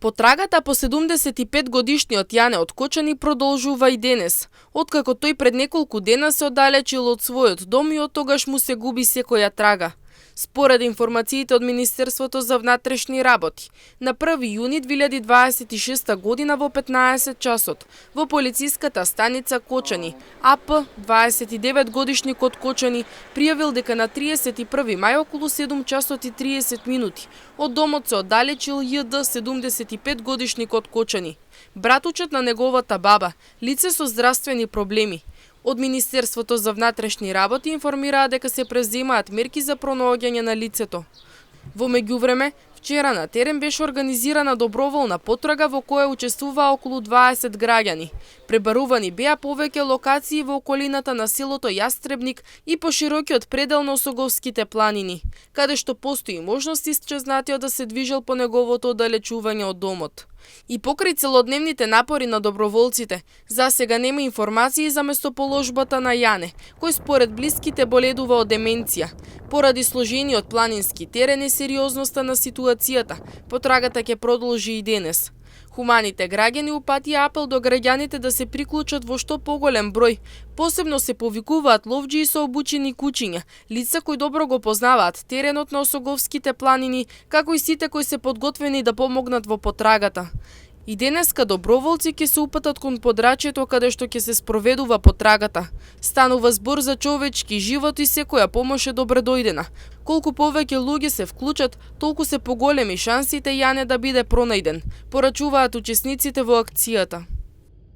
Потрагата по 75 годишниот Јане од Кочани продолжува и денес, откако тој пред неколку дена се оддалечил од својот дом и од тогаш му се губи секоја трага. Според информациите од Министерството за внатрешни работи, на 1 јуни 2026 година во 15 часот во полициската станица Кочани, АП 29 годишникот Кочани пријавил дека на 31 мај околу 7 часот и 30 минути од домот се оддалечил ЈД 75 годишникот Кочани, братучет на неговата баба, лице со здравствени проблеми. Од Министерството за внатрешни работи информираат дека се преземаат мерки за пронаоѓање на лицето. Во меѓувреме, вчера на терен беше организирана доброволна потрага во која учествуваа околу 20 граѓани. Пребарувани беа повеќе локации во околината на селото Јастребник и по широкиот предел на Осоговските планини, каде што постои можност исчезнатиот да се движел по неговото оддалечување од домот. И покрај целодневните напори на доброволците, засега нема информации за местоположбата на Јане, кој според блиските боледува од деменција. Поради сложениот планински терен и сериозноста на ситуацијата, потрагата ќе продолжи и денес. Хуманите граѓани упатија апел до граѓаните да се приклучат во што поголем број. Посебно се повикуваат ловџии со обучени кучиња, лица кои добро го познаваат теренот на Осоговските планини, како и сите кои се подготвени да помогнат во потрагата. И денеска доброволци ќе се упатат кон подрачјето каде што ќе се спроведува потрагата. Станува збор за човечки живот и секоја помош е добре дојдена. Колку повеќе луѓе се вклучат, толку се поголеми шансите Јане да биде пронајден, порачуваат учесниците во акцијата.